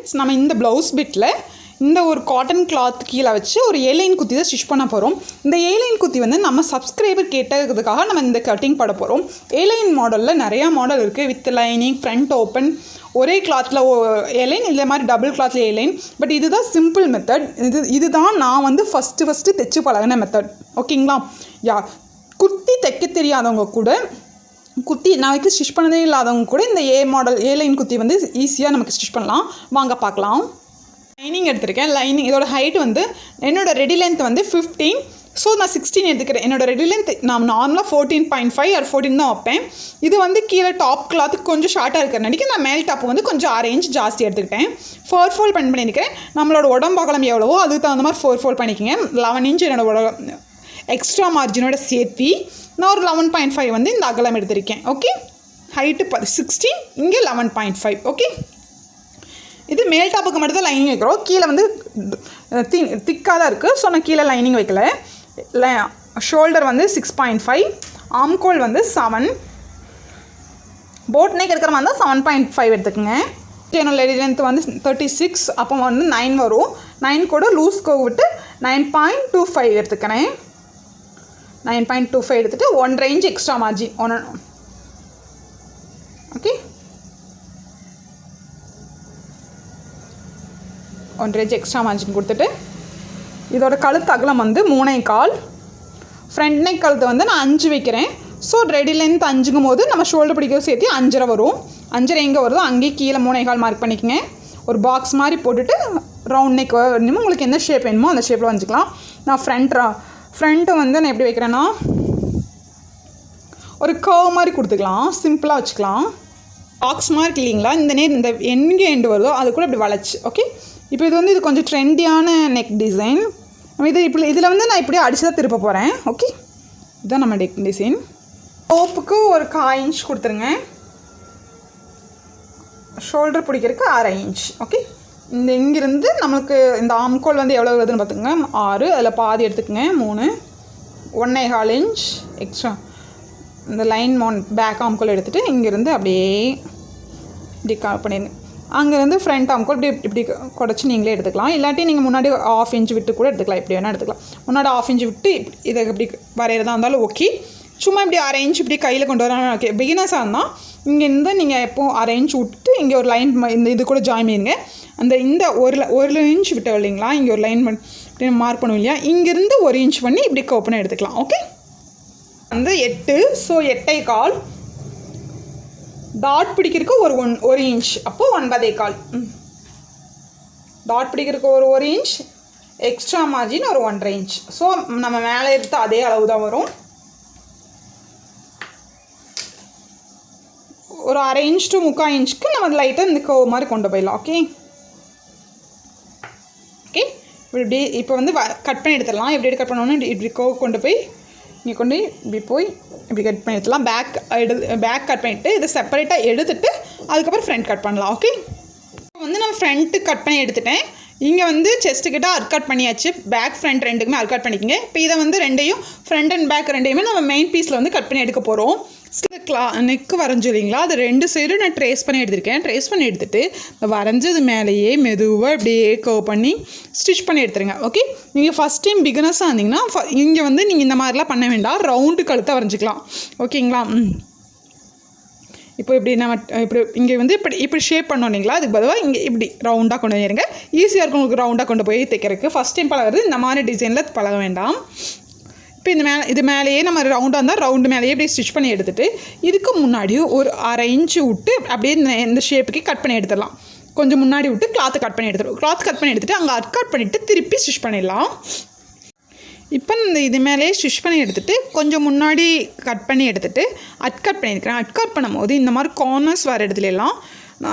Friends, நம்ம இந்த blouse பிட்டில் இந்த ஒரு காட்டன் கிளாத் கீழே வச்சு ஒரு ஏலைன் குத்தி தான் ஸ்டிச் பண்ண போகிறோம். இந்த ஏலைன் குத்தி வந்து நம்ம சப்ஸ்கிரைபர் கேட்டதுக்காக நம்ம இந்த கட்டிங் பண்ண போகிறோம். ஏலைன் மாடலில் நிறையா மாடல் இருக்குது. வித் லைனிங், ஃப்ரண்ட் ஓப்பன், ஒரே கிளாத்தில் ஏலைன், இந்த மாதிரி டபுள் கிளாத்தில் ஏலைன். பட் இதுதான் சிம்பிள் மெத்தட். இதுதான் நான் வந்து ஃபஸ்ட்டு தைச்சு பழகின மெத்தட். ஓகேங்களா? குத்தி தைக்க தெரியாதவங்க கூட, குத்தி நாளைக்கு ஸ்டிச் பண்ணதே இல்லாதவங்க கூட இந்த ஏலைன் குத்தி வந்து ஈஸியாக நமக்கு ஸ்டிச் பண்ணலாம். வாங்க பார்க்கலாம். லைனிங் எடுத்திருக்கேன். லைனிங் இதோட ஹைட் வந்து என்னோடய ரெடி லென்த் வந்து 15. ஸோ நான் 16 எடுத்துக்கிறேன். என்னோடய ரெடி லென்த் நான் நார்மலாக 14.5 or 14 தான் வைப்பேன். இது வந்து கீழே டாப் கிளாத்துக்கு கொஞ்சம் ஷார்ட்டாக இருக்கிற நான் மேல் டாப்பு வந்து கொஞ்சம் 6 inch ஜாஸ்தி எடுத்துக்கிட்டேன். 4 fold பண்ணியிருக்கேன். நம்மளோட உடம்பு அகலம் எவ்வளவோ அதுக்கு தகுந்த மாதிரி 4 fold பண்ணிக்கோங்க. 11 inch என்னோட எக்ஸ்ட்ரா மார்ஜினோட சேர்த்தி நான் ஒரு 11.5 வந்து இந்த அகலம் எடுத்திருக்கேன். ஓகே, ஹைட்டு 16, இங்கே 11.5. ஓகே, இது மேல் டாப்புக்கு மட்டும் தான் லைனிங் வைக்கிறோம். கீழே வந்து திக்காக தான் இருக்குது. ஸோ நான் கீழே லைனிங் வைக்கல. ஷோல்டர் வந்து 6.5, ஆம்கோல் வந்து 7, போட் நெக் எடுக்கிற மாதிரி தான் 7.5 எடுத்துக்கோங்க. என்னோட ரெடி லென்த் வந்து 36, அப்போ வந்து 9 வரும். 9 கூட லூஸ் கோவ் விட்டு 9.25 எடுத்துக்கிறேன். 9.25 எடுத்துகிட்டு 1.5 inch extra margin. Okay, 1.5 inch extra margin கொடுத்துட்டு இதோட கழுத்து அகலம் வந்து 3.25. ஃப்ரண்ட் நெக் கழுத்து வந்து நான் 5 வைக்கிறேன். ஸோ ரெடி லென்த் 5ங்கும் போது நம்ம ஷோல்டர் பிடிக்கிறது சேர்த்து 5.5 வரும். 5.5 எங்கே வருதோ அங்கேயே கீழே 3.25 மார்க் பண்ணிக்கோங்க. ஒரு பாக்ஸ் மாதிரி போட்டுட்டு ரவுண்ட் நெக் வேணுமோ உங்களுக்கு எந்த ஷேப் வேணுமோ அந்த ஷேப்பில் வச்சுக்கலாம். நான் ஃப்ரண்ட்டு வந்து நான் எப்படி வைக்கிறேன்னா ஒரு கர்வ் மாதிரி கொடுத்துக்கலாம். சிம்பிளாக வச்சுக்கலாம். பாக்ஸ் மார்க் இல்லைங்களா, இந்த எங்கே எண்டு வருதோ அது கூட இப்படி வளைச்சி. ஓகே, இப்போ இது வந்து கொஞ்சம் ட்ரெண்டியான நெக் டிசைன். இதில் வந்து நான் இப்படியே அடிச்சு தான் திருப்ப போகிறேன். ஓகே, இதுதான் நம்ம நெக் டிசைன். டோப்புக்கு ஒரு 1/4 inch கொடுத்துருங்க. ஷோல்டர் பிடிக்கிறதுக்கு 1/2 inch. ஓகே, இங்கிருந்து நம்மளுக்கு இந்த ஆம்கோல் வந்து எவ்வளோ வருதுன்னு பார்த்துக்கோங்க. 6, அதில் பாதி எடுத்துக்கோங்க. 3, 1.25 inch எக்ஸ்ட்ரா இந்த லைன் பேக் ஆம்கோல் எடுத்துகிட்டு இங்கேருந்து அப்படியே இப்படி பண்ணிடுங்க. அங்கேருந்து ஃப்ரண்ட் ஆம்கோல் இப்படி குடச்சி நீங்களே எடுத்துக்கலாம். இல்லாட்டி நீங்கள் முன்னாடி 1/2 inch விட்டு கூட எடுத்துக்கலாம். இப்படி வேணால் எடுத்துக்கலாம். முன்னாடி 1/2 inch விட்டு இதை இப்படி வரைகிறதா இருந்தாலும் ஓகே. சும்மா இப்படி 1/2 inch இப்படி கையில் கொண்டு வரணும். ஓகே, பிகினர்ஸாக இருந்தால் இங்கேருந்து நீங்கள் எப்போ 1/2 inch விட்டு இங்கே ஒரு லைன் இது கூட ஜாயின் பண்ணிடுங்க. இந்த ஒரு inch விட்டோம் இல்லைங்களா, இங்கே ஒரு லைன் இப்படி மார்க் பண்ணுவோம் இல்லையா, இங்கேருந்து 1 inch பண்ணி இப்படி கவ் எடுத்துக்கலாம். ஓகே, வந்து 8, ஸோ 8.25. டாட் பிடிக்கிறதுக்கு ஒரு inch, அப்போது 9.25. டாட் பிடிக்கிறதுக்கு ஒரு inch, எக்ஸ்ட்ரா மார்ஜின் ஒரு 1.5 inch. ஸோ நம்ம மேலே எடுத்து அதே அளவு தான் வரும். ஒரு 1/2 inch to 3/4 inchக்கு நம்ம லைட்டாக இந்த கர்வ் மாதிரி கொண்டு போயிடலாம். ஓகே ஓகே, இப்போ வந்து கட் பண்ணி எடுத்துடலாம். எப்படி கட் பண்ணணும், இப்படி கர்வ் கொண்டு போய் இங்கே கொண்டு இப்படி இப்படி கட் பண்ணி எடுத்துலாம். பேக் கட் பண்ணிவிட்டு இதை செப்பரேட்டாக எடுத்துகிட்டு அதுக்கப்புறம் ஃப்ரண்ட் கட் பண்ணலாம். ஓகே, இப்போ வந்து நான் ஃப்ரண்ட்டு கட் பண்ணி எடுத்துட்டேன். இங்கே வந்து செஸ்ட்டுக்கிட்ட அர்கட் பண்ணியாச்சு. பேக் ஃப்ரண்ட் ரெண்டுக்குமே அர்கட் பண்ணிக்கோங்க. இப்போ இதை வந்து ரெண்டையும் ஃப்ரண்ட் அண்ட் பேக் ரெண்டையுமே நம்ம மெயின் பீஸில் வந்து கட் பண்ணி எடுக்க போகிறோம். நெக்கு வரைஞ்சி இல்லைங்களா, அது 2 சைடும் நான் ட்ரேஸ் பண்ணி எடுத்திருக்கேன். ட்ரேஸ் பண்ணி எடுத்துகிட்டு இந்த வரைஞ்சது மேலேயே மெதுவாக இப்படியே கர்வ் பண்ணி ஸ்டிச் பண்ணி எடுத்துருங்க. ஓகே, நீங்கள் ஃபஸ்ட் டைம் பிகினர்ஸாக இருந்தீங்கன்னா இங்கே வந்து நீங்கள் இந்த மாதிரிலாம் பண்ண வேண்டாம். ரவுண்டு கழுத்தை வரைஞ்சிக்கலாம். ஓகேங்களா? இப்போ இப்படி நம்ம இப்படி இங்கே வந்து இப்படி ஷேப் பண்ணோம் இல்லைங்களா, அதுக்கு பதிலாக இங்கே இப்படி ரவுண்டாக கொண்டு வந்துடுங்க. ஈஸியாக இருக்கும் உங்களுக்கு ரவுண்டாக கொண்டு போய் தைக்கிறதுக்கு. ஃபஸ்ட் டைம் பழகிறது இந்த மாதிரி டிசைனில் பழக வேண்டாம். இப்போ இது மேலேயே நம்ம ரவுண்டாக இருந்தால் ரவுண்டு மேலேயே இப்படி ஸ்டிச் பண்ணி எடுத்துகிட்டு இதுக்கு முன்னாடி ஒரு 1/2 inch விட்டு அப்படியே இந்த ஷேப்புக்கு கட் பண்ணி எடுத்துடலாம். கொஞ்சம் முன்னாடி விட்டு கிளாத்தை கட் பண்ணி எடுத்துடும். கிளாத் கட் பண்ணி எடுத்துகிட்டு அங்கே அட்கட் பண்ணிவிட்டு திருப்பி ஸ்டிச் பண்ணிடலாம். இப்போ இது மேலேயே ஸ்டிச் பண்ணி எடுத்துகிட்டு கொஞ்சம் முன்னாடி கட் பண்ணி எடுத்துகிட்டு அட்கட் பண்ணியிருக்கிறேன். அட்கட் பண்ணும்போது இந்த மாதிரி கார்னர்ஸ் வர இடத்துலலாம்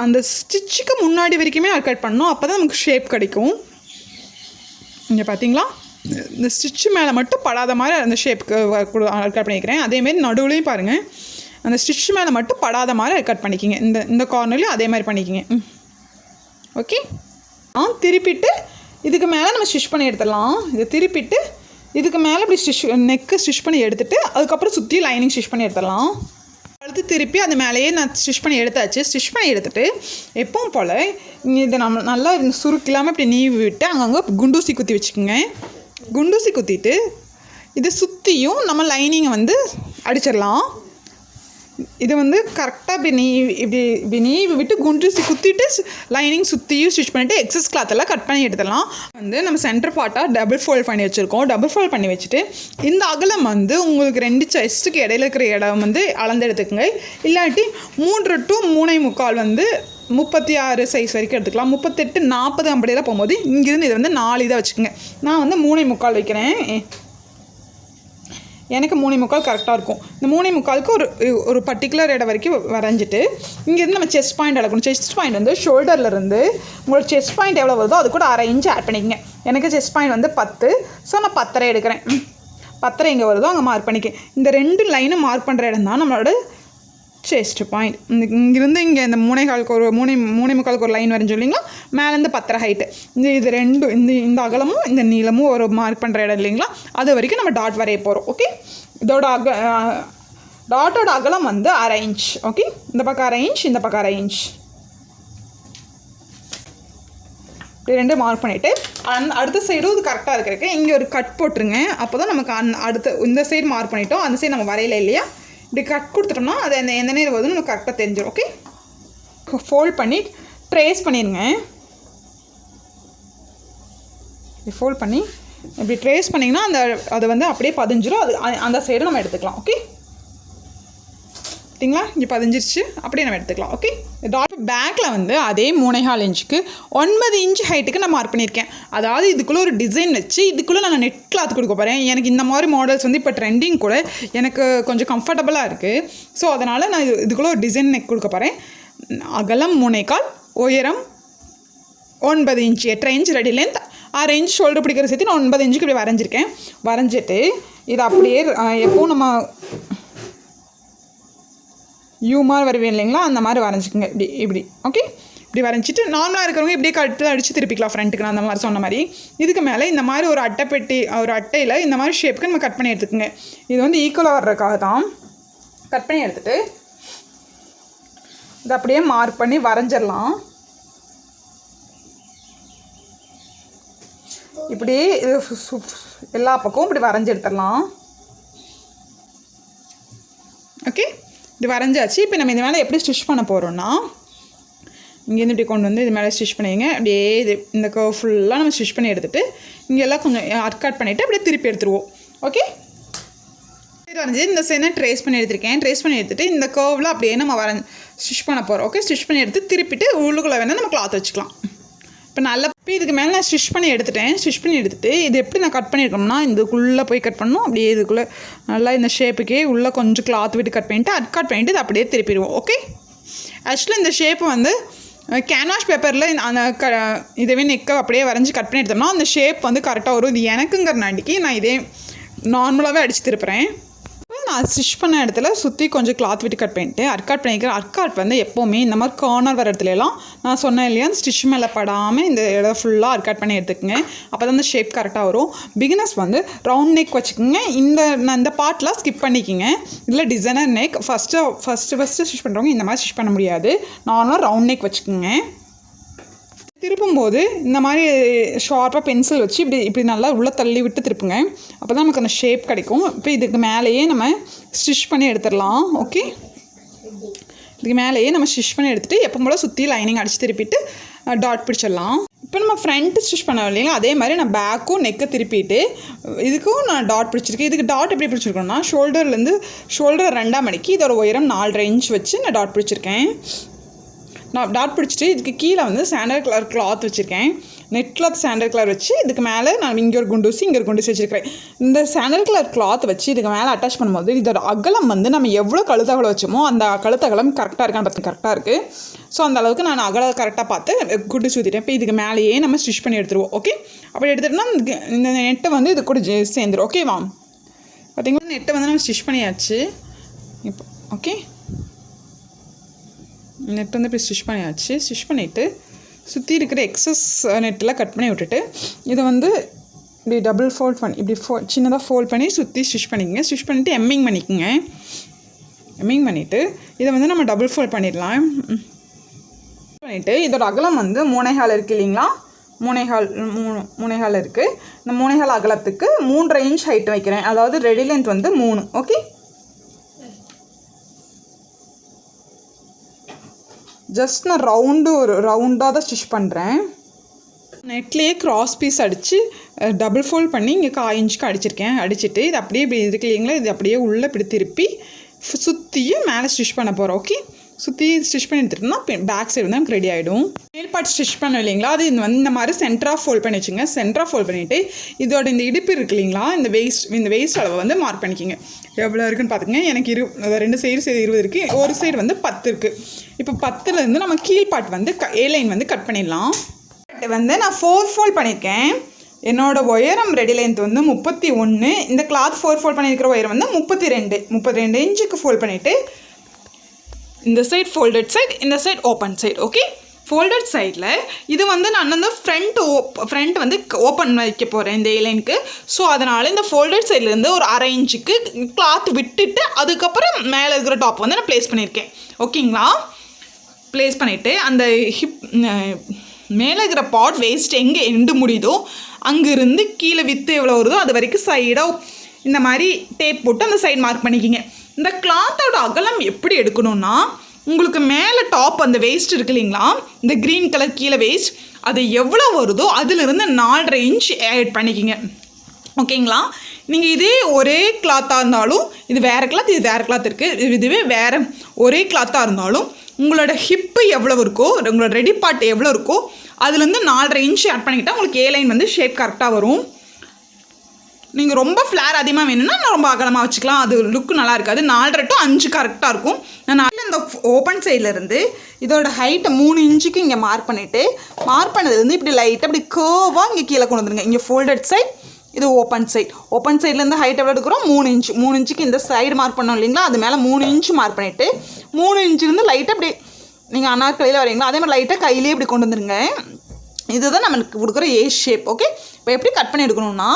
அந்த ஸ்டிச்சுக்கு முன்னாடி வரைக்குமே அட்கட் பண்ணணும். அப்போ தான் நமக்கு ஷேப் கிடைக்கும். இங்கே பார்த்தீங்களா, இந்த ஸ்டிச்சு மேலே மட்டும் படாத மாதிரி அந்த ஷேப்புக்கு கட் பண்ணிக்கிறேன். அதேமாரி நடுவுலையும் பாருங்கள், அந்த ஸ்டிச் மேலே மட்டும் படாத மாதிரி கட் பண்ணிக்கிங்க. இந்த கார்னர்லையும் அதே மாதிரி பண்ணிக்கிங்க. ஓகே, திருப்பிட்டு இதுக்கு மேலே நம்ம ஸ்டிச் பண்ணி எடுத்துடலாம். இதை திருப்பிட்டு இதுக்கு மேலே இப்படி நெக்கு ஸ்டிச் பண்ணி எடுத்துகிட்டு அதுக்கப்புறம் சுற்றி லைனிங் ஸ்டிச் பண்ணி எடுத்துடலாம். அடுத்து திருப்பி அது மேலேயே நான் ஸ்டிச் பண்ணி எடுத்தாச்சு. ஸ்டிச் பண்ணி எடுத்துகிட்டு எப்பவும் போல் இதை நம்ம நல்லா சுருக்கில்லாமல் இப்படி நீவி விட்டு அங்கங்கே குண்டூசி குத்தி வச்சுக்கோங்க. குண்டூசி குத்திட்டு இதை சுற்றியும் நம்ம லைனிங்கை வந்து அடிச்சிடலாம். இது வந்து கரெக்டாக இப்படி நீவி விட்டு குண்டூசி குத்திட்டு லைனிங் சுற்றியும் ஸ்டிச் பண்ணிவிட்டு எக்ஸஸ் கிளாத்தெல்லாம் கட் பண்ணி எடுத்துடலாம். வந்து நம்ம சென்டர் பார்ட்டாக டபுள் ஃபோல்ட் பண்ணி வச்சுருக்கோம். டபுள் ஃபோல்ட் பண்ணி வச்சுட்டு இந்த அகலம் வந்து உங்களுக்கு 2 செஸ்ட்டுக்கு இடையில இருக்கிற இடம் வந்து அளந்து எடுத்துக்கோங்க. இல்லாட்டி 3 to 3.25 வந்து 36 சைஸ் வரைக்கும் எடுத்துக்கலாம். 38, 40 அப்படியெல்லாம் போகும்போது இங்கேருந்து இதை வந்து 4 இதாக வச்சுக்கோங்க. நான் வந்து 3.25 வைக்கிறேன். எனக்கு 3.25 கரெக்டாக இருக்கும். இந்த 3.25க்கு ஒரு பர்டிகுலர் இடம் வரைக்கும் வரைஞ்சிட்டு இங்கேருந்து நம்ம செஸ்ட் பாயிண்ட் அளக்கணும். செஸ்ட் பாயிண்ட் வந்து ஷோல்டர்லேருந்து உங்களோட செஸ்ட் பாயிண்ட் எவ்வளோ வருதோ அது கூட 1/2 இன்ச் ஆட் பண்ணிக்கங்க. எனக்கு செஸ்ட் பாயிண்ட் வந்து 10, ஸோ நான் 10.5 எடுக்கிறேன். 10.5 எங்கே வருதோ அங்கே மார்க் பண்ணிக்க. இந்த 2 லைனும் மார்க் பண்ணுற இடம் தான் நம்மளோட செஸ்ட் பாயிண்ட். இங்கிருந்து இங்கே இந்த 3.25 ஒரு லைன் வரைஞ்சு இல்லைங்களா, மேலேருந்து 10.5 ஹைட்டு. இது 2 இந்த அகலமும் இந்த நீளமும் ஒரு மார்க் பண்ணுற இடம் இல்லைங்களா, அது வரைக்கும் நம்ம டாட் வரைய போகிறோம். ஓகே, இதோட டாட்டோட அகலம் வந்து 1/2 இன்ச். ஓகே, இந்த பக்கம் 1/2 இன்ச், இந்த பக்கம் 1/2 இன்ச். இப்படி 2 மார்க் பண்ணிவிட்டு அடுத்த சைடும் இது கரெக்டாக இருக்கிறதுக்கு இங்கே ஒரு கட் போட்டுருங்க. அப்போ தான் நமக்கு அடுத்த இந்த சைடு மார்க் பண்ணிட்டோம், அந்த சைடு நம்ம வரையில இல்லையா, இப்படி கட் கொடுத்துட்டோம்னா அது எந்த நேரம் வருதுன்னு நமக்கு கரெக்டாக தெரிஞ்சிடும். ஓகே, ஃபோல்ட் பண்ணி ட்ரேஸ் பண்ணிடுங்க. இப்படி ஃபோல்ட் பண்ணி இப்படி ட்ரேஸ் பண்ணிங்கன்னா அது வந்து அப்படியே பதிஞ்சிடும். அந்த சைடு நம்ம எடுத்துக்கலாம். ஓகே, பார்த்தீங்களா, இங்கே பதிஞ்சிருச்சு, அப்படியே நம்ம எடுத்துக்கலாம். ஓகே, டாட் பேக்கில் வந்து அதே 3.25 இன்ச்சுக்கு 9 இன்ச் ஹைட்டுக்கு நான் மார்க் பண்ணியிருக்கேன். அதாவது இதுக்குள்ளே ஒரு டிசைன் வச்சு இதுக்குள்ளே நான் நெட் கிளாத் கொடுக்க போகிறேன். எனக்கு இந்த மாதிரி மாடல்ஸ் வந்து இப்போ ட்ரெண்டிங் கூட எனக்கு கொஞ்சம் கம்ஃபர்டபுளாக இருக்குது. ஸோ அதனால் நான் இதுக்குள்ளே ஒரு டிசைன் நெக் கொடுக்க போகிறேன். அகலம் 3.25, உயரம் 9 inch, 8.5 inch ready length, 6 inch shoulder பிடிக்கிற சேர்த்து நான் 9 இன்ச்சுக்கு இப்படி வரைஞ்சிருக்கேன். வரைஞ்சிட்டு இது அப்படியே எப்போவும் நம்ம மாதிரி வருவேன் இல்லைங்களா, அந்த மாதிரி வரைஞ்சிக்கோங்க. இப்படி ஓகே, இப்படி வரைஞ்சிட்டு நார்மலாக இருக்கிறவங்க இப்படியே கட்டில் அடித்து திருப்பிக்கலாம் ஃப்ரண்ட்டுக்கு. நான் அந்த மாதிரி சொன்ன மாதிரி இதுக்கு மேலே இந்த மாதிரி ஒரு அட்டையில் இந்த மாதிரி ஷேப்புக்கு நம்ம கட் பண்ணி எடுத்துக்கோங்க. இது வந்து ஈக்குவலாக வர்றதுக்காக தான் கட் பண்ணி எடுத்துகிட்டு இதை அப்படியே மார்க் பண்ணி வரைஞ்சிடலாம். இப்படி எல்லா பக்கமும் இப்படி வரைஞ்சி எடுத்துடலாம். ஓகே, இது வரைஞ்சாச்சு. இப்போ நம்ம இது மேலே எப்படி ஸ்டிச் பண்ண போகிறோன்னா, இங்கேருந்து இப்படி கொண்டு வந்து இது மேலே ஸ்டிச் பண்ணிங்க. அப்படியே இந்த கர்வ் ஃபுல்லாக நம்ம ஸ்டிச் பண்ணி எடுத்துகிட்டு இங்கெல்லாம் கொஞ்சம் கட் பண்ணிவிட்டு அப்படியே திருப்பி எடுத்துருவோம். ஓகே, இது வரைஞ்சி இந்த சைனை ட்ரேஸ் பண்ணி எடுத்துருக்கேன். ட்ரேஸ் பண்ணி எடுத்துகிட்டு இந்த கர்வில் அப்படியே நம்ம ஸ்டிச் பண்ண போகிறோம். ஓகே, ஸ்டிச் பண்ணி எடுத்து திருப்பிட்டு உள்ளுக்குள்ளே வேணால் நம்ம கிளாத் வச்சுக்கலாம். இப்போ நல்லா இதுக்கு மேலே நான் ஸ்டிச் பண்ணி எடுத்துட்டேன். ஸ்டிச் பண்ணி எடுத்துகிட்டு இது எப்படி நான் கட் பண்ணியிருக்கோம்னா, இதுக்குள்ளே போய் கட் பண்ணணும். அப்படியே இதுக்குள்ளே நல்லா இந்த ஷேப்புக்கே உள்ளே கொஞ்சம் கிளாத் விட்டு கட் பண்ணிவிட்டு இது அப்படியே திருப்பிடுவோம். ஓகே, ஆக்சுவலாக இந்த ஷேப்பை வந்து கேன்வாஷ் பேப்பரில் அந்த இதவே நெக்கை அப்படியே வரைஞ்சி கட் பண்ணி எடுத்தோம்னா அந்த ஷேப் வந்து கரெக்டாக வரும். இது எனக்குங்கிறனாண்டிக்கு நான் இதே நார்மலாகவே அடித்து திருப்புறேன். நான் ஸ்டிச் பண்ண இடத்துல சுற்றி கொஞ்சம் கிளாத் விட்டு கட் பண்ணிட்டு அர்க்காட் பண்ணிக்கிறேன். அர்க்காட் வந்து எப்போவுமே இந்த மாதிரி கார்னர் வர இடத்துலலாம் நான் சொன்னேன் இல்லையா, அந்த ஸ்டிச் மேலே படாமல் இந்த இடம் ஃபுல்லாக அர்க்காட் பண்ணி எடுத்துக்கோங்க. அப்போ தான் அந்த ஷேப் கரெக்டாக வரும். பிகினர்ஸ் வந்து ரவுண்ட் நெக் வச்சுக்கோங்க. இந்த பார்ட்லாம் ஸ்கிப் பண்ணிக்கிங்க. இதில் டிசைனர் நெக் ஃபஸ்ட்டு ஸ்டிச் பண்ணுறவங்க இந்த மாதிரி ஸ்டிச் பண்ண முடியாது. நார்மலாக ரவுண்ட் நெக் வச்சுக்கோங்க. திருப்பும்போது இந்த மாதிரி ஷார்ப்பாக பென்சில் வச்சு இப்படி நல்லா உள்ளே தள்ளி விட்டு திருப்புங்க. அப்போ தான் நமக்கு அந்த ஷேப் கிடைக்கும். இப்போ இதுக்கு மேலேயே நம்ம ஸ்டிச் பண்ணி எடுத்துடலாம். ஓகே, இதுக்கு மேலேயே நம்ம ஸ்டிச் பண்ணி எடுத்துகிட்டு எப்போ போல் சுற்றி லைனிங் அடித்து திருப்பிட்டு டாட் பிடிச்சிடலாம். இப்போ நம்ம ஃப்ரண்ட்டு ஸ்டிச் பண்ண இல்லைங்களா, அதே மாதிரி நான் பேக்கும் நெக்கை திருப்பிட்டு இதுக்கும் நான் டாட் பிடிச்சிருக்கேன். இதுக்கு டாட் எப்படி பிடிச்சிருக்கோன்னா, ஷோல்டர் 2 மணிக்கு இதோட உயரம் 4.5 இன்ச் வச்சு நான் டாட் பிடிச்சிருக்கேன். நான் டாட் பிடிச்சிட்டு இதுக்கு கீழே வந்து சாண்டல் கலர் கிளாத் வச்சுருக்கேன். நெட் கிளாத் சாண்டல் கலர் வச்சு இதுக்கு மேலே நான் இங்கே ஒரு குண்டூசி வச்சுருக்கிறேன். இந்த சாண்டல் கலர் கிளாத் வச்சு இதுக்கு மேலே அட்டாச் பண்ணும்போது இதோட அகலம் வந்து நம்ம எவ்வளோ கழுத்தகலம் வச்சோமோ அந்த கழுத்தகலம் கரெக்டாக இருக்கான்னு கரெக்டாக இருக்குது. ஸோ அந்த அளவுக்கு நான் அகலம் கரெக்டாக பார்த்து குண்டூசி ஊற்றிட்டேன். இப்போ இதுக்கு மேலேயே நம்ம ஸ்டிச் பண்ணி எடுத்துருவோம். ஓகே, அப்படி எடுத்துட்டோம்னா இந்த நெட்டை வந்து இது கூட சேர்ந்துடும். ஓகேவா, பார்த்தீங்கன்னா நெட்டை வந்து நம்ம ஸ்டிச் பண்ணியாச்சு. இப்போ ஓகே, நெட் வந்து இப்படி ஸ்டிச் பண்ணியாச்சு. ஸ்டிச் பண்ணிவிட்டு சுற்றி இருக்கிற எக்ஸஸ் நெட்டில் கட் பண்ணி விட்டுட்டு இதை வந்து இப்படி டபுள் ஃபோல்ட் பண்ணி இப்படி சின்னதாக ஃபோல்ட் பண்ணி சுற்றி ஸ்டிச் பண்ணிக்கோங்க. ஸ்டிச் பண்ணிவிட்டு எம்மிங் பண்ணிக்கோங்க. எம்மிங் பண்ணிவிட்டு இதை வந்து நம்ம டபுள் ஃபோல்ட் பண்ணிடலாம். பண்ணிவிட்டு இதோட அகலம் வந்து 3.25 இருக்குது இல்லைங்களா, 3.25 இருக்குது. இந்த 3.25 அகலத்துக்கு 3.5 இன்ச் ஹைட் வைக்கிறேன். அதாவது ரெடி லென்த் வந்து 3. ஓகே, ஜஸ்ட் நான் ரவுண்டாக தான் ஸ்டிச் பண்ணுறேன். நெட்லேயே கிராஸ் பீஸ் அடித்து டபுள் ஃபோல்ட் பண்ணி இங்கே 1/4 இன்ச்சுக்கு அடிச்சிருக்கேன். அடிச்சுட்டு இது அப்படியே இப்படி இருக்கு இல்லைங்களா, இது அப்படியே உள்ளே இப்படி திருப்பி சுற்றியும் மேலே ஸ்டிச் பண்ண போகிறோம். ஓகே, சுற்றி ஸ்டிச் பண்ணி எடுத்துட்டோம்னா பேக் சைடு வந்து நமக்கு ரெடி ஆகிடும். மேல் பார்ட் ஸ்டிச் பண்ண இல்லைங்களா, அது இந்த மாதிரி சென்டராக ஃபோல்ட் பண்ணி வச்சுங்க. சென்டராக ஃபோல்ட் பண்ணிவிட்டு இதோட இந்த இடுப்பு இருக்கு இல்லைங்களா, இந்த வெயிஸ்ட் அளவை வந்து மார்க் பண்ணிக்கிங்க. எவ்வளோ இருக்குன்னு பார்த்துங்க. எனக்கு 2 சைடு 20 இருக்குது, ஒரு சைடு வந்து 10 இருக்குது. இப்போ 10லேருந்து நம்ம கீழ் பார்ட் வந்து A-லைன் வந்து கட் பண்ணிடலாம். வந்து நான் 4 ஃபோல்ட் பண்ணியிருக்கேன். என்னோடய ஒயரம் ரெடி லென்த் வந்து 31. இந்த கிளாத் 4 ஃபோல்ட் பண்ணியிருக்கிற ஒயரம் வந்து 32 இன்ச்சுக்கு ஃபோல்ட் பண்ணிவிட்டு இந்த சைட் ஃபோல்டட் சைட், இந்த side open side. Okay, folded சைடில் இது வந்து நான் வந்து ஃப்ரண்ட் வந்து ஓப்பன் வைக்க போகிறேன் இந்த ஏலைனுக்கு. ஸோ அதனால் இந்த ஃபோல்டட் சைட்லேருந்து ஒரு 1/2 இன்ச்சுக்கு கிளாத் விட்டுட்டு அதுக்கப்புறம் மேலே இருக்கிற டாப் வந்து நான் ப்ளேஸ் பண்ணியிருக்கேன். ஓகேங்களா, ப்ளேஸ் பண்ணிவிட்டு அந்த மேலே இருக்கிற பார்ட் வேஸ்ட் எங்கே எண்டு முடியுதோ அங்கேருந்து கீழே வித்து எவ்வளோ வருதோ அது வரைக்கும் சைடாக இந்த மாதிரி டேப் போட்டு அந்த சைடு மார்க் பண்ணிக்கிங்க. இந்த கிளாத்தோட அகலம் எப்படி எடுக்கணும்னா, உங்களுக்கு மேலே டாப் அந்த வேஸ்ட் இருக்கு இல்லைங்களா, இந்த க்ரீன் கலர் கீழே வேஸ்ட், அது எவ்வளோ வருதோ அதிலிருந்து 4.5 இன்ச் ஆட் பண்ணிக்கிங்க. ஓகேங்களா, நீங்கள் இதே ஒரே கிளாத்தாக இருந்தாலும், இது வேறு கிளாத், இது வேறு கிளாத் இருக்குது, இதுவே வேறு ஒரே கிளாத்தாக இருந்தாலும் உங்களோட ஹிப்பு எவ்வளோ இருக்கோ, உங்களோட ரெடி பார்ட் எவ்வளோ இருக்கோ அதுலேருந்து 4.5 இன்ச் ஆட் பண்ணிக்கிட்டால் உங்களுக்கு A-லைன் வந்து ஷேப் கரெக்டாக வரும். நீங்கள் ரொம்ப ஃப்ளேர் அதிகமாக வேணும்னா நான் ரொம்ப அகலமாக வச்சுக்கலாம், அது லுக்கு நல்லா இருக்காது. 4.5 to 5 கரெக்டாக இருக்கும். நான் இந்த ஓப்பன் சைட்லேருந்து இதோட ஹைட்டை 3 இன்ச்சுக்கு இங்கே மார்க் பண்ணிவிட்டு, மார்க் பண்ணதுலேருந்து இப்படி லைட்டாக இப்படி கேர்வாக இங்கே கீழே கொண்டு வந்துருங்க. இங்கே ஃபோல்டட் சைட், இது ஓப்பன் சைட்லேருந்து ஹைட் எவ்வளோ எடுக்கிறோம், 3 இன்ச்சுக்கு இந்த சைடு மார்க் பண்ணோம் இல்லைங்களா, அது மேலே 3 இன்ச்சு மார்க் பண்ணிவிட்டு 3 இன்ச்சுலேருந்து லைட்டாக இப்படி நீங்கள் அனார்கலியில் வரீங்களா அதே மாதிரி லைட்டாக கையிலே இப்படி கொண்டு வந்துருங்க. இதுதான் நம்மளுக்கு கொடுக்குற ஏ ஷேப். ஓகே, இப்போ எப்படி கட் பண்ணி எடுக்கணும்னா,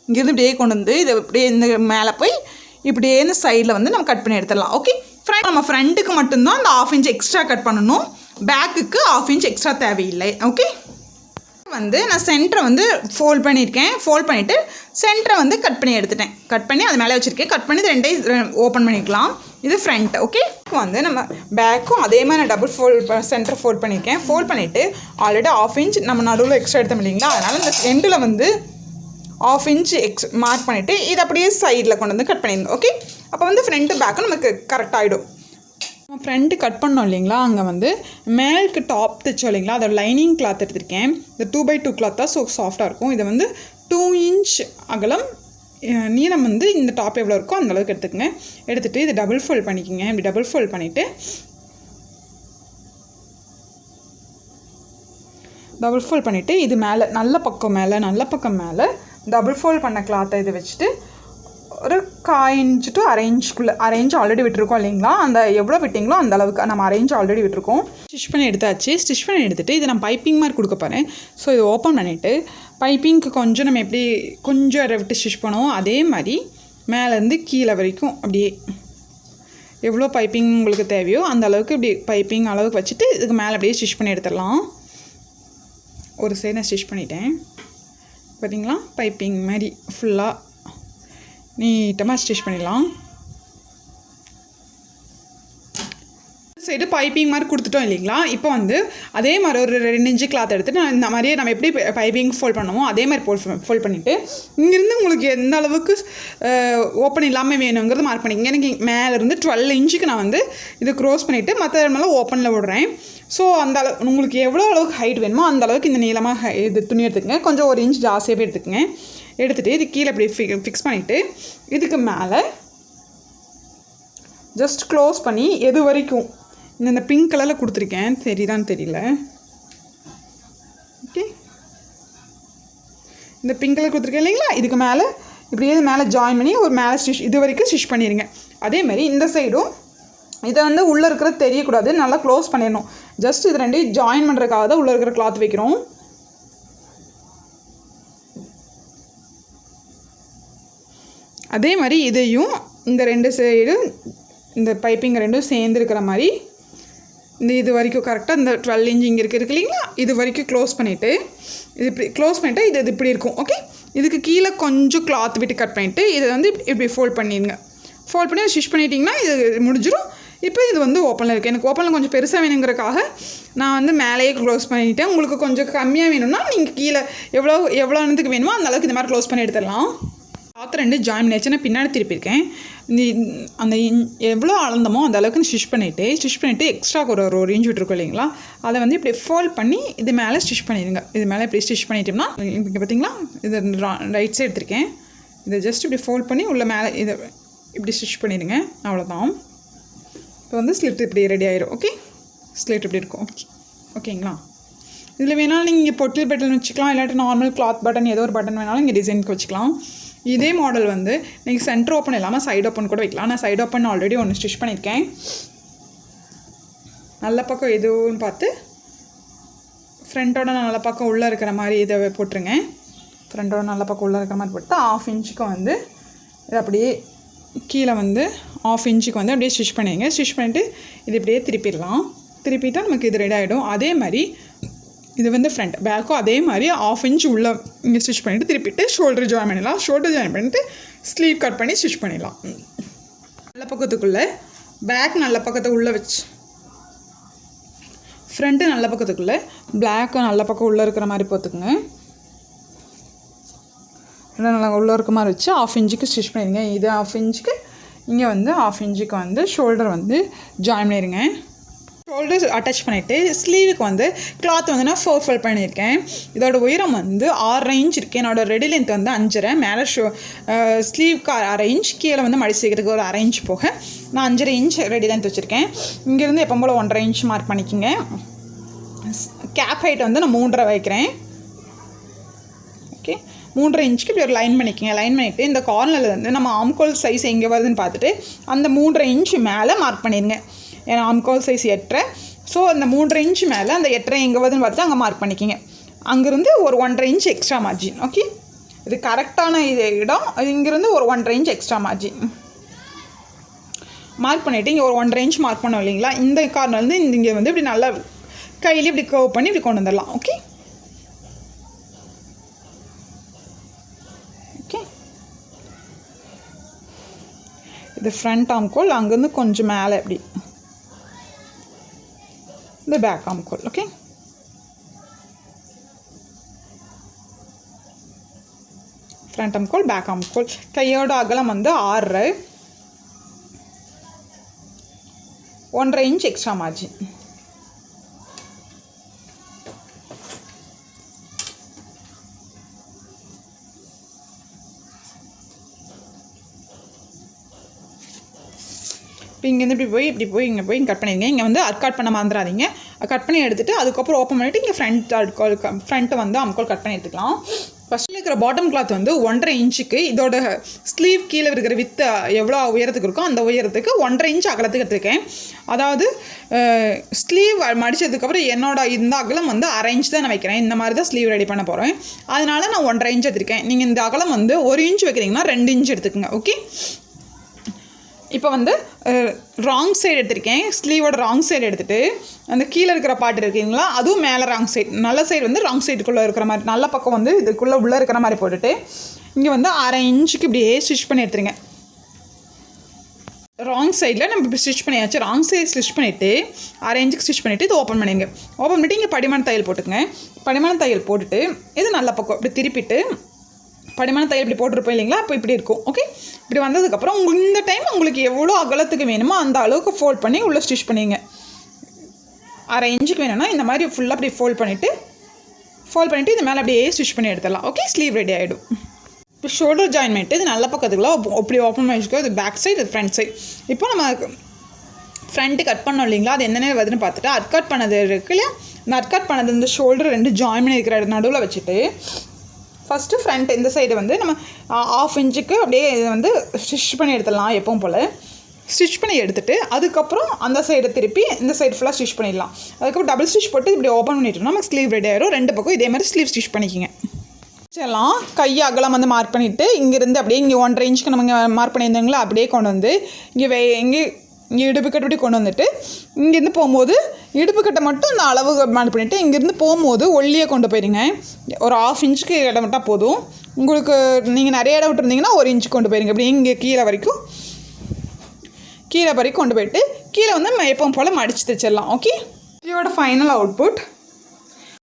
இங்கேருந்து இப்படியே கொண்டு வந்து இதை இப்படியே இந்த மேலே போய் இப்படியே இந்த சைடில் வந்து நம்ம கட் பண்ணி எடுத்துடலாம். ஓகே, நம்ம ஃப்ரண்ட்டுக்கு மட்டும்தான் அந்த 1/2 இன்ச் எக்ஸ்ட்ரா கட் பண்ணணும், பேக்குக்கு 1/2 இன்ச் எக்ஸ்ட்ரா தேவையில்லை. ஓகே, வந்து நான் சென்டரை வந்து ஃபோல்ட் பண்ணியிருக்கேன். ஃபோல்ட் பண்ணிவிட்டு சென்டரை வந்து கட் பண்ணி எடுத்துட்டேன். கட் பண்ணி அது மேலே வச்சுருக்கேன். கட் பண்ணி 2 ஓப்பன் பண்ணிக்கலாம். இது ஃப்ரண்ட். ஓகே, வந்து நம்ம பேக்கும் அதே மாதிரி நான் டபுள் சென்டர் ஃபோல்ட் பண்ணியிருக்கேன். ஃபோல்ட் பண்ணிவிட்டு ஆல்ரெடி 1/2 இன்ச் நம்ம நடுவில் எக்ஸ்ட்ரா எடுத்தோம் இல்லைங்களா, அதனால் இந்த எண்டில் வந்து 1/2 இன்ச் மார்க் பண்ணிவிட்டு இதை அப்படியே சைடில் கொண்டு வந்து கட் பண்ணிடணும். ஓகே, அப்போ வந்து ஃப்ரண்ட்டு பேக்கும் நமக்கு கரெக்டாகிடும். நம்ம ஃப்ரண்ட்டு கட் பண்ணோம் இல்லைங்களா, அங்கே வந்து மேலுக்கு டாப் தைச்சோம் இல்லைங்களா, அதோட லைனிங் கிளாத் எடுத்திருக்கேன். இந்த 2x2 கிளாத் தான், ஸோ சாஃப்டாக இருக்கும். இதை வந்து 2 இன்ச் அகலம், நீளம் வந்து இந்த டாப் எவ்வளோ இருக்கோ அந்தளவுக்கு எடுத்துக்கங்க. எடுத்துகிட்டு இதை டபுள் ஃபோல்ட் பண்ணிக்கோங்க. இப்படி டபுள் ஃபோல்ட் பண்ணிவிட்டு இது மேலே நல்ல பக்கம் மேலே டபுள் ஃபோல்ட் பண்ண கிளாத்தை இதை வச்சுட்டு ஒரு 1/4 இன்ச் to 1/2 இன்ச்சுக்குள்ளே 1/2 இன்ச் ஆல்ரெடி விட்டுருக்கோம் இல்லைங்களா, அந்த எவ்வளோ விட்டிங்களோ அந்த அளவுக்கு நம்ம 1/2 இன்ச் ஆல்ரெடி விட்டுருக்கோம். ஸ்டிச் பண்ணி எடுத்தாச்சு. ஸ்டிச் பண்ணி எடுத்துகிட்டு இதை நான் பைப்பிங் மாதிரி கொடுக்க போகிறேன். ஸோ இதை ஓப்பன் பண்ணிவிட்டு பைப்பிங்க்கு கொஞ்சம் நம்ம எப்படி கொஞ்சம் விட்டு ஸ்டிச் பண்ணுவோம், அதே மாதிரி மேலேருந்து கீழே வரைக்கும் அப்படியே எவ்வளோ பைப்பிங் உங்களுக்கு தேவையோ அந்த அளவுக்கு இப்படி பைப்பிங் அளவுக்கு வச்சுட்டு இதுக்கு மேலே அப்படியே ஸ்டிச் பண்ணி எடுத்துடலாம். ஒரு சைடு நான் ஸ்டிச் பண்ணிட்டேன் பார்த்தீங்களா, பைப்பிங் மாதிரி ஃபுல்லாக நீட்டமாக ஸ்டிச் பண்ணிடலாம். சைடு பைப்பிங் மாதிரி கொடுத்துட்டோம் இல்லைங்களா, இப்போ வந்து அதே மாதிரி ஒரு 2 இன்ச்சு கிளாத் எடுத்துட்டு நான் இந்த மாதிரியே நம்ம எப்படி பைப்பிங் ஃபோல்ட் பண்ணுவோம் அதே மாதிரி ஃபோல்ட் பண்ணிவிட்டு இங்கேருந்து உங்களுக்கு எந்த அளவுக்கு ஓப்பன் இல்லாமல் வேணுங்கிறது மார்க் பண்ணிக்கங்க. எனக்கு மேலேருந்து 12 இன்ச்சுக்கு நான் வந்து இது க்ரோஸ் பண்ணிவிட்டு மற்ற இடமெல்லாம் ஓப்பனில் விடுறேன். ஸோ அந்த அளவு உங்களுக்கு எவ்வளோ அளவுக்கு ஹைட் வேணுமோ அந்த அளவுக்கு இந்த நீளமாக இது துணி எடுத்துக்கங்க. கொஞ்சம் 1 இன்ச் ஜாஸ்தியாகவே எடுத்துக்கங்க. எடுத்துகிட்டு இது கீழே இப்படி ஃபிக்ஸ் பண்ணிவிட்டு இதுக்கு மேலே ஜஸ்ட் க்ளோஸ் பண்ணி எது வரைக்கும் இந்த பிங்க் கலரில் கொடுத்துருக்கேன், தெரியுதான்னு தெரியல. ஓகே, இந்த பிங்க் கலர் கொடுத்துருக்கேன் இல்லைங்களா, இதுக்கு மேலே இப்படியே மேலே ஜாயின் பண்ணி ஒரு மேலே ஸ்டிச் இது வரைக்கும் ஸ்டிச் பண்ணிடுங்க. அதேமாதிரி இந்த சைடும் இதை வந்து உள்ளே இருக்கிறது தெரியக்கூடாது, நல்லா க்ளோஸ் பண்ணிடணும். ஜஸ்ட் இது 2 ஜாயின் பண்ணுறதுக்காக தான் உள்ளே இருக்கிற கிளாத் வைக்கிறோம். அதே மாதிரி இதையும் இந்த 2 சைடும் இந்த பைப்பிங் ரெண்டும் சேர்ந்து இருக்கிற மாதிரி இது வரைக்கும் கரெக்டாக இந்த 12 இன்ச் இங்கே இருக்கு இல்லைங்களா, இது வரைக்கும் க்ளோஸ் பண்ணிவிட்டு இது இப்படி க்ளோஸ் பண்ணிவிட்டு இது இப்படி இருக்கும். ஓகே, இதுக்கு கீழே கொஞ்சம் கிளாத் விட்டு கட் பண்ணிவிட்டு இதை வந்து இப்படி ஃபோல்ட் பண்ணிடுங்க. ஃபோல்ட் பண்ணி ஸ்டிச் பண்ணிட்டீங்கன்னா இது முடிஞ்சிடும். இப்போ இது வந்து ஓப்பனில் இருக்குது. எனக்கு ஓப்பனில் கொஞ்சம் பெருசாக வேணுங்கிறக்காக நான் வந்து மேலேயே க்ளோஸ் பண்ணிவிட்டேன். உங்களுக்கு கொஞ்சம் கம்மியாக வேணும்னா நீங்கள் கீழே எவ்வளோ நேரத்துக்கு வேணுமோ அந்த அளவுக்கு இந்த மாதிரி க்ளோஸ் பண்ணி எடுத்துடலாம். கிளாத் 2 ஜாயின் பண்ணியாச்சு. நான் பின்னாடி திருப்பியிருக்கேன். அந்த எவ்வளோ அளந்தமோ அந்த அளவுக்கு ஸ்டிச் பண்ணிவிட்டு எக்ஸ்ட்ரா ஒரு இன்ச் விட்டுருக்கோம் இல்லைங்களா, அதை வந்து இப்படி ஃபோல்ட் பண்ணி இது மேலே ஸ்டிச் பண்ணிடுங்க. இது மேலே இப்படி ஸ்டிச் பண்ணிட்டோம்னா இங்கே பார்த்தீங்களா, இது ரைட் சைடு எடுத்திருக்கேன். இதை ஜஸ்ட் இப்படி ஃபோல்ட் பண்ணி உள்ள மேலே இதை இப்படி ஸ்டிச் பண்ணிடுங்க. அவ்வளோதான். இப்போ வந்து ஸ்லிட் இப்படி ரெடி ஆயிடும். ஓகே, ஸ்லிட் இப்படி இருக்கும். ஓகேங்களா, இதில் வேணாலும் நீங்கள் பொட்டில் பட்டன் வச்சுக்கலாம், இல்லாட்டி நார்மல் கிளாத் பட்டன் ஏதோ ஒரு பட்டன் வேணாலும் இங்கே டிசைனுக்கு வச்சுக்கலாம். இதே மாடல் வந்து நீங்கள் சென்டர் ஓப்பன் இல்லாமல் சைடு ஓப்பன் கூட வைக்கலாம். நான் சைடு ஓப்பன் ஆல்ரெடி ஒன்று ஸ்டிச் பண்ணியிருக்கேன். நல்ல பக்கம் எதுவும் பார்த்து ஃப்ரண்ட்டோட நல்ல பக்கம் உள்ளே இருக்கிற மாதிரி இதை போட்டுருங்க. ஃப்ரண்ட்டோட நல்ல பக்கம் உள்ளே இருக்கிற மாதிரி போட்டு 1/2 இன்ச்சுக்கு வந்து இது அப்படியே கீழே வந்து 1/2 இன்ச்சுக்கு வந்து அப்படியே ஸ்டிச் பண்ணிடுங்க. ஸ்டிச் பண்ணிவிட்டு இது இப்படியே திருப்பிடலாம். திருப்பிட்டால் நமக்கு இது ரெடி ஆகிடும். அதே மாதிரி இது வந்து ஃப்ரண்ட் பேக்கும் அதே மாதிரி 1/2 இன்ச் உள்ள இங்கே ஸ்டிச் பண்ணிவிட்டு திருப்பிட்டு ஷோல்டர் ஜாயின் பண்ணிடலாம். ஷோல்டர் ஜாயின் பண்ணிவிட்டு ஸ்லீவ் கட் பண்ணி ஸ்டிச் பண்ணிடலாம். நல்ல பக்கத்துக்குள்ளே பேக் நல்ல பக்கத்தை உள்ளே வச்சு ஃப்ரண்ட்டு நல்ல பக்கத்துக்குள்ளே பிளாக்கும் நல்ல பக்கம் உள்ளே இருக்கிற மாதிரி பார்த்துக்குங்க. நல்லா உள்ளே இருக்க மாதிரி வச்சு 1/2 இன்ச்சுக்கு ஸ்டிச் பண்ணிடுங்க. இது 1/2 இன்ச்சுக்கு இங்கே வந்து 1/2 இன்ச்சுக்கு வந்து ஷோல்டர் வந்து ஜாயின் பண்ணிடுங்க. ஷோல்டர் அட்டாச் பண்ணிவிட்டு ஸ்லீவுக்கு வந்து கிளாத் வந்து நான் 4 ஃபோல்ட் பண்ணியிருக்கேன். இதோட உயரம் வந்து 6 இன்ச் இருக்குது. என்னோடய ரெடி லென்த் வந்து 5.5. மேலே ஸ்லீவுக்கு 1/2 இன்ச், கீழே வந்து மடி சேர்க்கிறதுக்கு ஒரு 1/2 இன்ச் போக நான் 5.5 இன்ச் ரெடி லென்த் வச்சுருக்கேன். இங்கேருந்து எப்போ போல் 1.5 இன்ச் மார்க் பண்ணிக்கோங்க. கேப் ஹைட் வந்து நான் 3.5 வைக்கிறேன். ஓகே, 3.5 இன்ச்சுக்கு இப்படி ஒரு லைன் பண்ணிக்கோங்க. லைன் பண்ணிவிட்டு இந்த கார்னரில் வந்து நம்ம ஆம்கோல் சைஸ் எங்கே வருதுன்னு பார்த்துட்டு அந்த 3.5 இன்ச் மேலே மார்க் பண்ணிடுங்க. ஏன்னா ஆம்கோல் சைஸ் 8.5. ஸோ அந்த 3.5 இன்ச் மேலே அந்த 8.5 எங்கே வருதுன்னு பார்த்துட்டு அங்கே மார்க் பண்ணிக்கிங்க. அங்கேருந்து ஒரு 1.5 இன்ச் எக்ஸ்ட்ரா மார்ஜின். ஓகே, இது கரெக்டான இடம். இங்கேருந்து ஒரு 1.5 இன்ச் எக்ஸ்ட்ரா மார்ஜின் மார்க் பண்ணிவிட்டு இங்கே ஒரு 1.5 இன்ச் மார்க் பண்ணோம் இல்லைங்களா, இந்த கார்னர்லேருந்து இங்கே வந்து இப்படி நல்லா கையிலே இப்படி கர்வ் பண்ணி இப்படி கொண்டு வந்துடலாம். ஓகே ஓகே, இது ஃப்ரண்ட் ஆம்கோல், அங்கேருந்து கொஞ்சம் மேலே இப்படி இந்த பேக் ஆம்கோல். Okay, front ஆம்கோல், back ஆம்கோல். கையோட அகலம் வந்து 6.5, 1.5 இன்ச் எக்ஸ்ட்ரா மார்ஜின். இப்போ இங்கேருந்து இப்படி போய் இங்கே போய் கட் பண்ணிடுங்க. இங்கே வந்து கட் பண்ண மறந்துடாதீங்க. கட் பண்ணி எடுத்துகிட்டு அதுக்கப்புறம் ஓப்பன் பண்ணிவிட்டு இங்கே ஃப்ரண்ட்டு வந்து ஆம்கோல் கட் பண்ணி எடுத்துக்கலாம். ஃபஸ்ட்டில் இருக்கிற பாட்டம் கிளாத் வந்து 1.5 இன்ச்சுக்கு இதோட ஸ்லீவ் கீழே இருக்கிற வித்து எவ்வளோ உயரத்துக்கு இருக்கோ அந்த உயரத்துக்கு 1.5 இன்ச் அகலத்துக்கு எடுத்துருக்கேன். அதாவது ஸ்லீவ் மடித்ததுக்கப்புறம் என்னோட இந்த அகலம் வந்து 1/2 இன்ச் தான் நான் வைக்கிறேன். இந்த மாதிரி தான் ஸ்லீவ் ரெடி பண்ண போகிறேன். அதனால் நான் 1.5 இன்ச் எடுத்திருக்கேன். நீங்கள் இந்த அகலம் வந்து 1 இன்ச் வைக்கிறீங்கன்னா 2 இன்ச் எடுத்துக்கோங்க. ஓகே, இப்போ வந்து ராங் சைடு எடுத்திருக்கேன். ஸ்லீவோட ராங் சைடு எடுத்துகிட்டு அந்த கீழே இருக்கிற பாட்டு இருக்கீங்களா, அதுவும் மேலே ராங் சைடு, நல்ல சைடு வந்து ராங் சைடுக்குள்ளே இருக்கிற மாதிரி, நல்ல பக்கம் வந்து இதுக்குள்ளே உள்ளே இருக்கிற மாதிரி போட்டுட்டு இங்கே வந்து 1/2 இன்ச்சுக்கு இப்படியே ஸ்டிச் பண்ணி எடுத்துருங்க. ராங் சைடில் நம்ம இப்போ ஸ்டிச் பண்ணியாச்சு. ராங் சைடு ஸ்டிச் பண்ணிவிட்டு 1/2 இன்ச்சுக்கு ஸ்டிச் பண்ணிவிட்டு இது ஓப்பன் பண்ணிடுங்க. ஓப்பன் பண்ணிவிட்டு இங்கே படிமான தையல் போட்டுங்க. படிமான தையல் போட்டுட்டு இது நல்ல பக்கம் இப்படி திருப்பிட்டு படிமான தையல் இப்படி போட்டிருப்போம் இல்லைங்களா, அப்போ இப்படி இருக்கும். ஓகே, இப்படி வந்ததுக்கப்புறம் இந்த டைம் உங்களுக்கு எவ்வளோ அகலத்துக்கு வேணுமோ அந்த அளவுக்கு ஃபோல்ட் பண்ணி உள்ளே ஸ்டிச் பண்ணிங்க. 1/2 இன்ச்சுக்கு வேணும்னா இந்த மாதிரி ஃபுல்லாக அப்படி ஃபோல்ட் பண்ணிவிட்டு இது மேலே அப்படியே ஸ்டிச் பண்ணி எடுத்துடலாம். ஓகே, ஸ்லீவ் ரெடி ஆகிடும். இப்போ ஷோல்டர் ஜாயின் பண்ணிட்டு இது நல்ல பக்கத்துக்குள்ள அப்படி ஓப்பன் பண்ணி வச்சுக்கோ. இது பேக் சைடு, இது ஃப்ரண்ட் சைடு. இப்போ நம்ம ஃப்ரண்ட்டு கட் பண்ணோம் இல்லைங்களா, அது என்னென்ன வருதுன்னு பார்த்துட்டு அட்கட் பண்ணது இருக்கு இல்லையா, இந்த அட்கட் பண்ணது இந்த ஷோல்டர் 2 ஜாயின் பண்ணி இருக்கிற நடுவில் வச்சுட்டு ஃபஸ்ட்டு ஃப்ரண்ட் இந்த சைடு வந்து நம்ம 1/2 இன்ச்சுக்கு அப்படியே இது வந்து ஸ்டிச் பண்ணி எடுத்துடலாம். எப்பவும் போல் ஸ்டிச் பண்ணி எடுத்துகிட்டு அதுக்கப்புறம் அந்த சைடை திருப்பி இந்த சைடு ஃபுல்லாக ஸ்டிச் பண்ணிடலாம். அதுக்கப்புறம் டபுள் ஸ்டிச் போட்டு இப்படி ஓப்பன் பண்ணிட்டோம்னா நமக்கு ஸ்லீவ் ரெடி ஆயிடும். 2 பக்கம் இதே மாதிரி ஸ்லீவ் ஸ்டிச் பண்ணிக்கிங்க. எல்லாம் கை அகலம் வந்து மார்க் பண்ணிவிட்டு இங்கேருந்து அப்படியே இங்கே 1.5 இன்ச்சுக்கு நம்ம இங்கே மார்க் பண்ணியிருந்தோங்களா, அப்படியே கொண்டு வந்து இங்கே இங்கே இடுப்பு கட்டப்படி கொண்டு வந்துட்டு இங்கேருந்து போகும்போது இடுப்பு கட்டை மட்டும் இந்த அளவு மாடு பண்ணிவிட்டு இங்கேருந்து போகும்போது ஒல்லியாக கொண்டு போயிருங்க. ஒரு 1/2 இன்ச்சுக்கு இடம் விட்டால் போதும். உங்களுக்கு நீங்கள் நிறைய இடம் விட்டுருந்தீங்கன்னா 1 இன்ச்சு கொண்டு போயிருங்க. இப்படி இங்கே கீழே வரைக்கும் கொண்டு போயிட்டு கீழே வந்து எப்பவும் போல் மடித்து தைச்சிடலாம். ஓகே, இதோட ஃபைனல் அவுட்புட்